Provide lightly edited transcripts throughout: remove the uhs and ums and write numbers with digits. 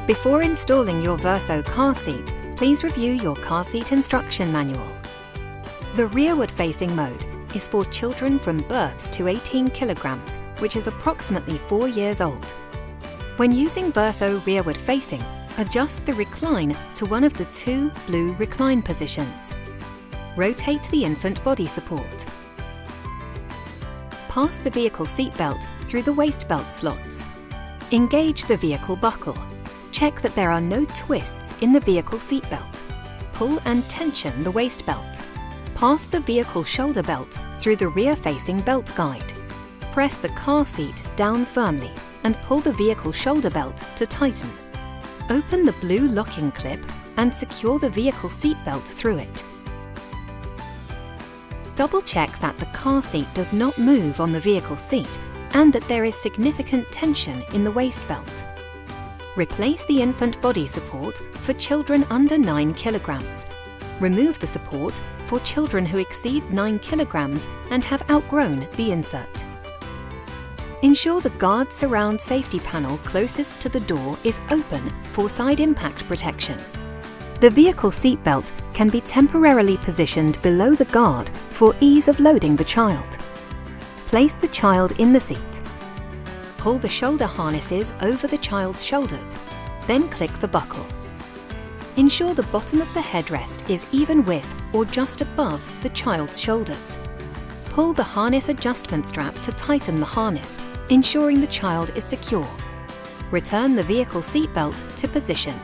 Before installing your Verso car seat, please review your car seat instruction manual. The rearward-facing mode is for children from birth to 18 kilograms, which is approximately 4 years old. When using Verso rearward-facing, adjust the recline to one of the 2 blue recline positions. Rotate the infant body support. Pass the vehicle seatbelt through the waist belt slots. Engage the vehicle buckle. Check that there are no twists in the vehicle seatbelt. Pull and tension the waist belt. Pass the vehicle shoulder belt through the rear-facing belt guide. Press the car seat down firmly and pull the vehicle shoulder belt to tighten. Open the blue locking clip and secure the vehicle seatbelt through it. Double-check that the car seat does not move on the vehicle seat and that there is significant tension in the waist belt. Replace the infant body support for children under 9 kilograms. Remove the support for children who exceed 9 kilograms and have outgrown the insert. Ensure the guard surround safety panel closest to the door is open for side impact protection. The vehicle seatbelt can be temporarily positioned below the guard for ease of loading the child. Place the child in the seat. Pull the shoulder harnesses over the child's shoulders, then click the buckle. Ensure the bottom of the headrest is even with or just above the child's shoulders. Pull the harness adjustment strap to tighten the harness, ensuring the child is secure. Return the vehicle seatbelt to position.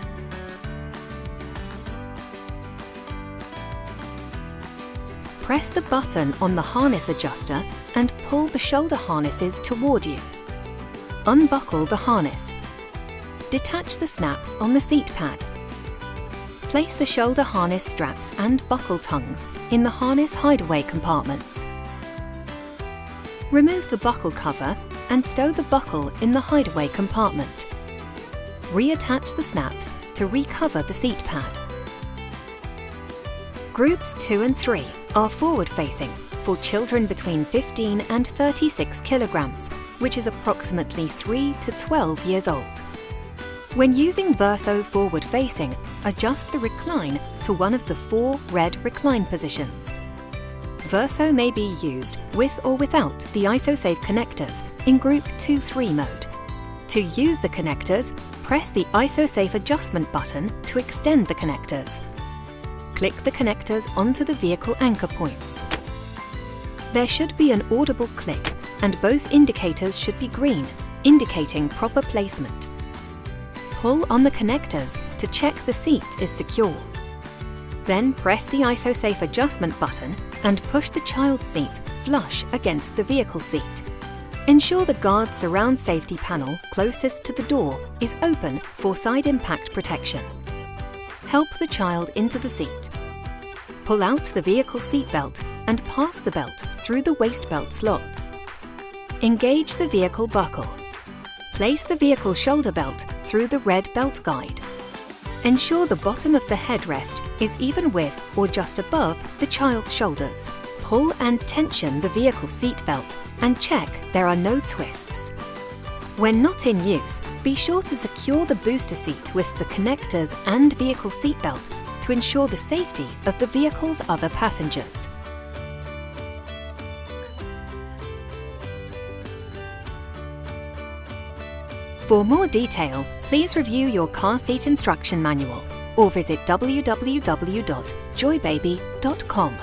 Press the button on the harness adjuster and pull the shoulder harnesses toward you. Unbuckle the harness. Detach the snaps on the seat pad. Place the shoulder harness straps and buckle tongues in the harness hideaway compartments. Remove the buckle cover and stow the buckle in the hideaway compartment. Reattach the snaps to recover the seat pad. Groups 2 and 3 are forward-facing for children between 15 and 36 kilograms, which is approximately 3 to 12 years old. When using Verso forward-facing, adjust the recline to one of the 4 red recline positions. Verso may be used with or without the ISOSafe connectors in Group 2-3 mode. To use the connectors, press the ISOSafe adjustment button to extend the connectors. Click the connectors onto the vehicle anchor points. There should be an audible click and both indicators should be green, indicating proper placement. Pull on the connectors to check the seat is secure. Then press the ISOSafe adjustment button and push the child seat flush against the vehicle seat. Ensure the guard surround safety panel closest to the door is open for side impact protection. Help the child into the seat. Pull out the vehicle seat belt and pass the belt through the waist belt slots. Engage the vehicle buckle. Place the vehicle shoulder belt through the red belt guide. Ensure the bottom of the headrest is even with or just above the child's shoulders. Pull and tension the vehicle seat belt and check there are no twists. When not in use, be sure to secure the booster seat with the connectors and vehicle seat belt to ensure the safety of the vehicle's other passengers. For more detail, please review your car seat instruction manual or visit www.joybaby.com.